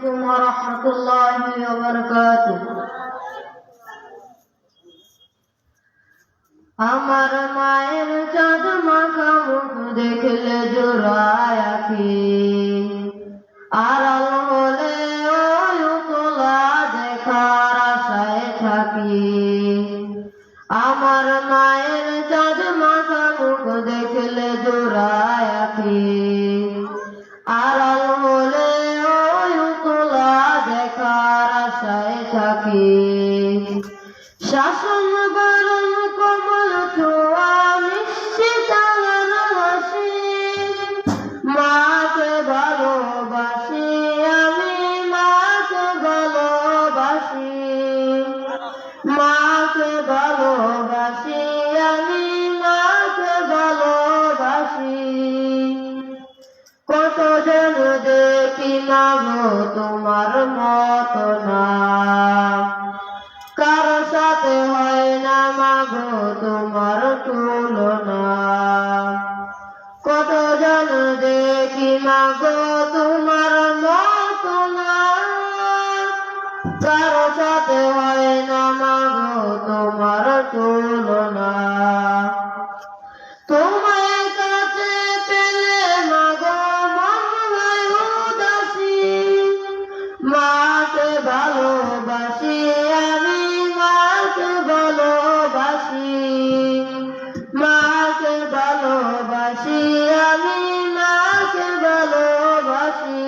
ওয়ারাহমাতুল্লাহি ওয়া বারাকাতুহু। আমার মায়ের চাঁদ মাখা মুখ দেখলে জোড়ায় আঁখি, আড়াল হলে ওই উতলা দেখার আশায় থাকি। আমার মায়ের চাঁদ মাখা মুখ দেখলে জোড়ায় আঁখি, আড়াল হলে ওই উতলা দেখার আশায় থাকি। শাসন বারণ কমল ছোঁয়া মিষ্টি তাহার হাসি, মাকে ভালোবাসি আমি, মাকে ভালোবাসি, মাকে ভালোবাসি আমি, মাকে ভালোবাসি। কত যেন দেখি না গো তোমার মতো না, কারো সাথে হয় না মাগো তোমার তুলনা। কত জন দেখি মাগো তোমার মতো না, কারো সাথে হয় না মাগো তোমার তুলনা। তোমায় কাছে পেলে মাগো মন হয় উদাসী, মাকে ভালোবাসি আমি, মাকে ভালোবাসি, মাকে ভালোবাসি আমি, মাকে ভালোবাসি।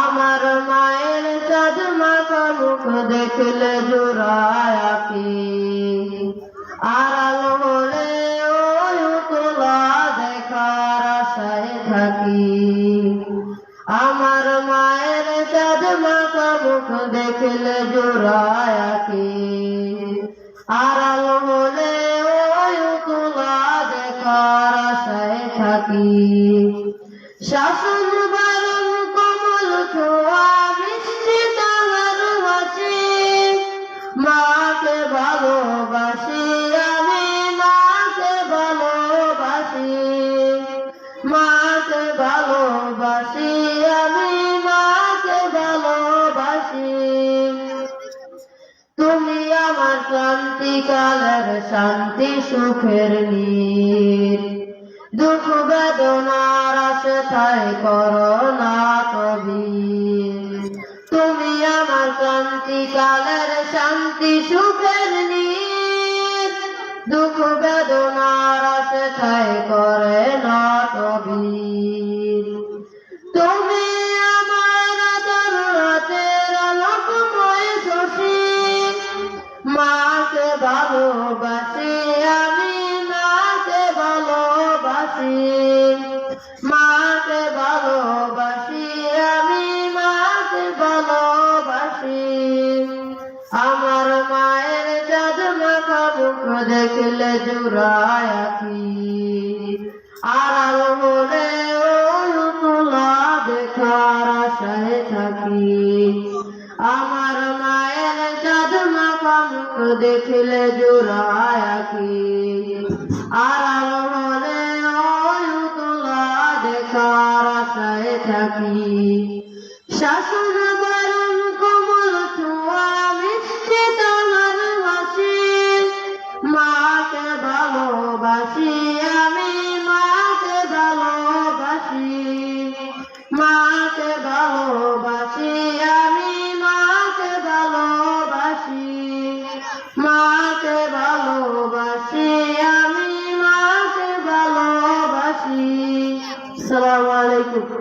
আমার মায়ের চাঁদ মাখা মুখ দেখলে জোড়ায় আঁখি, আড়াল হলে ওই উতলা দেখার আশায় থাকি। আমার মায়ের চাঁদ মাখা মুখ দেখলে জোড়ায় আঁখি, আড়াল হলে ওই উতলা দেখার আশায় থাকি। শাসন বারণ কমল ছোঁয়া মিষ্টি তাহার হাসি, মাকে ভালোবাসি আমি, মাকে ভালোবাসি, মাকে ভালোবাসি আমি, মাকে ভালোবাসি। তুমি আমার ক্রান্তিকালের শান্তি সুখের নীর, দুঃখ বেদনার আশায় করো না কবির। তুমি আমার ক্রান্তিকালের শান্তি সুখের নীর, দুঃখ বেদনার আশায় করে না কবির। তুমি আমার আদর রাতের আলোকময় শশী, মাকে ভালোবাসি আমি, মাকে ভালোবাসি, মাকে ভালোবাসি আমি, মাকে ভালোবাসি। আমার মায়ের চাঁদ মাখা মুখ দেখলে জোড়ায় আঁখি, আড়াল হলে ওই উতলা দেখার আশায় থাকি। আমার মায়ের চাঁদ মাখা মুখ দেখলে জোড়ায় আঁখি, আড়াল হলে ওই উতলা দেখার আশায় থাকি। শাসন বারণ কমল ছোঁয়া মিষ্টি তাহার হাসি, মাকে ভালোবাসি আমি, মাকে ভালোবাসি, মাকে ভালোবাসি আমি, মাকে ভালোবাসি, মাকে ভালোবাসি আমি, মাকে ভালোবাসি। আসসালামু আলাইকুম।